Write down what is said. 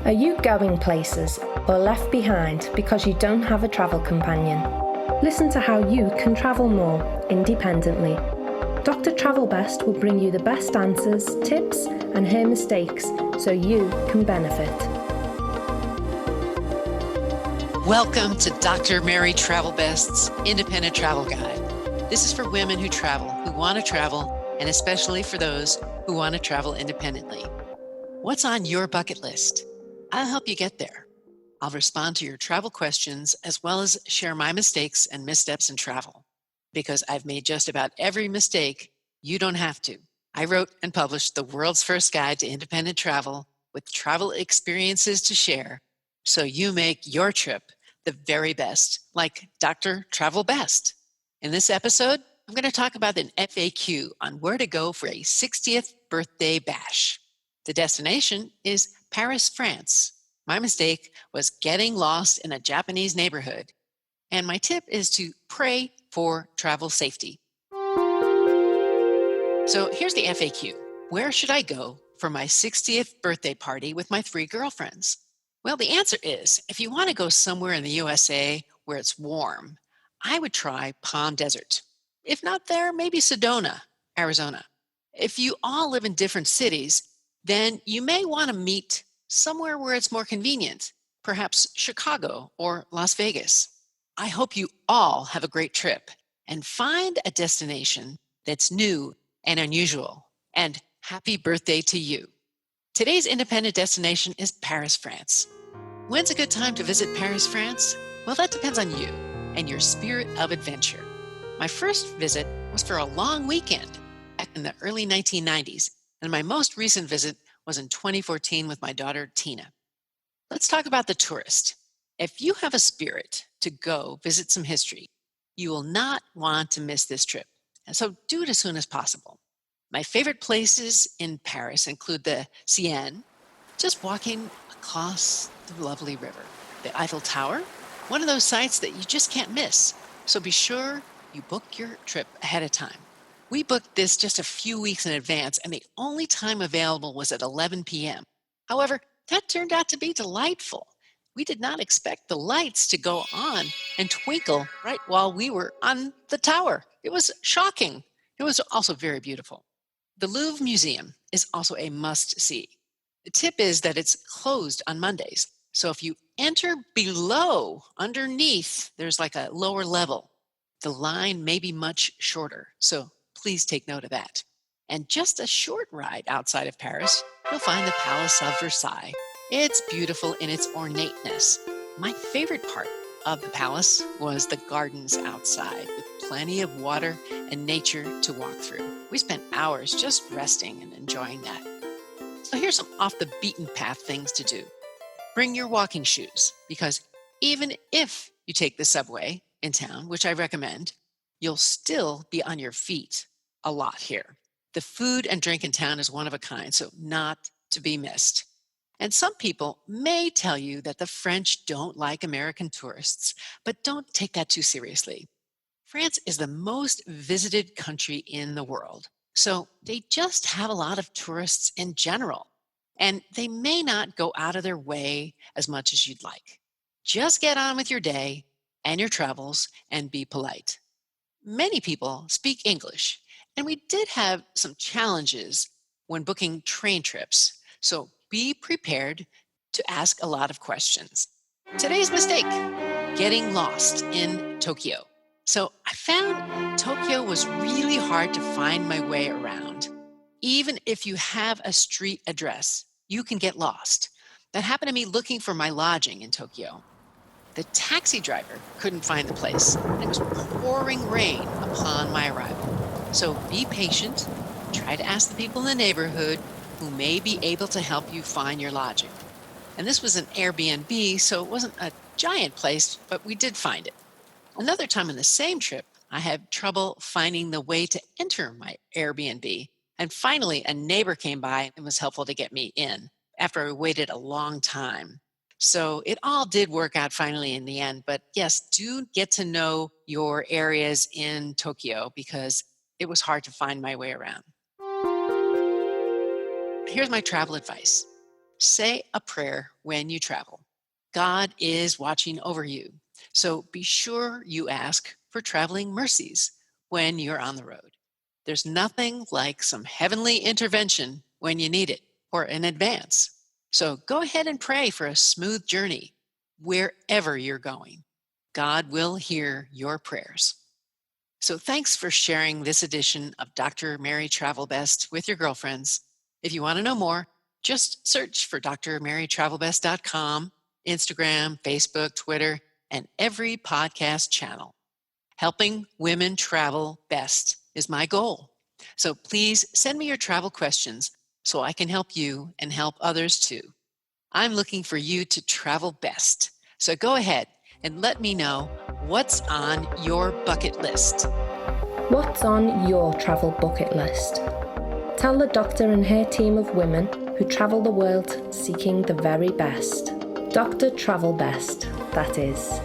Are you going places or left behind because you don't have a travel companion? Listen to how you can travel more independently. Dr. Travel Best will bring you the best answers, tips, and hear mistakes so you can benefit. Welcome to Dr. Mary Travel Best's Independent Travel Guide. This is for women who travel, who want to travel, and especially for those who want to travel independently. What's on your bucket list? I'll help you get there. I'll respond to your travel questions as well as share my mistakes and missteps in travel. Because I've made just about every mistake, you don't have to. I wrote and published the world's first guide to independent travel with travel experiences to share, so you make your trip the very best, like Dr. Travel Best. In this episode, I'm going to talk about an FAQ on where to go for a 60th birthday bash. The destination is Paris, France. My mistake was getting lost in a Japanese neighborhood. And my tip is to pray for travel safety. So here's the FAQ. Where should I go for my 60th birthday party with my 3 girlfriends? Well, the answer is, if you want to go somewhere in the USA where it's warm, I would try Palm Desert. If not there, maybe Sedona, Arizona. If you all live in different cities, then you may want to meet somewhere where it's more convenient, perhaps Chicago or Las Vegas. I hope you all have a great trip and find a destination that's new and unusual. And happy birthday to you. Today's independent destination is Paris, France. When's a good time to visit Paris, France? Well, that depends on you and your spirit of adventure. My first visit was for a long weekend back in the early 1990s, and my most recent visit was in 2014 with my daughter, Tina. Let's talk about the tourist. If you have a spirit to go visit some history, you will not want to miss this trip, and so do it as soon as possible. My favorite places in Paris include the Seine, just walking across the lovely river, the Eiffel Tower, one of those sites that you just can't miss, so be sure you book your trip ahead of time. We booked this just a few weeks in advance, and the only time available was at 11 p.m. However, that turned out to be delightful. We did not expect the lights to go on and twinkle right while we were on the tower. It was shocking. It was also very beautiful. The Louvre Museum is also a must-see. The tip is that it's closed on Mondays. So if you enter below, underneath, there's like a lower level. The line may be much shorter, so please take note of that. And just a short ride outside of Paris, you'll find the Palace of Versailles. It's beautiful in its ornateness. My favorite part of the palace was the gardens outside with plenty of water and nature to walk through. We spent hours just resting and enjoying that. So here's some off the beaten path things to do. Bring your walking shoes, because even if you take the subway in town, which I recommend, you'll still be on your feet a lot here. The food and drink in town is one of a kind, so not to be missed. And some people may tell you that the French don't like American tourists, but don't take that too seriously. France is the most visited country in the world, so they just have a lot of tourists in general, and they may not go out of their way as much as you'd like. Just get on with your day and your travels and be polite. Many people speak English, and we did have some challenges when booking train trips, so be prepared to ask a lot of questions. Today's mistake, getting lost in Tokyo. So I found Tokyo was really hard to find my way around. Even if you have a street address, you can get lost. That happened to me looking for my lodging in Tokyo. The taxi driver couldn't find the place, and it was pouring rain upon my arrival. So be patient, try to ask the people in the neighborhood who may be able to help you find your lodging. And this was an Airbnb, so it wasn't a giant place, but we did find it. Another time on the same trip, I had trouble finding the way to enter my Airbnb. And finally, a neighbor came by and was helpful to get me in after I waited a long time. So it all did work out finally in the end. But yes, do get to know your areas in Tokyo because it was hard to find my way around. Here's my travel advice. Say a prayer when you travel. God is watching over you, so be sure you ask for traveling mercies when you're on the road. There's nothing like some heavenly intervention when you need it or in advance. So go ahead and pray for a smooth journey wherever you're going. God will hear your prayers. So thanks for sharing this edition of Dr. Mary Travel Best with your girlfriends. If you want to know more, just search for drmarytravelbest.com, Instagram, Facebook, Twitter, and every podcast channel. Helping women travel best is my goal. So please send me your travel questions so I can help you and help others too. I'm looking for you to travel best. So go ahead and let me know what's on your bucket list. What's on your travel bucket list? Tell the doctor and her team of women who travel the world seeking the very best. Dr. Travel Best, that is.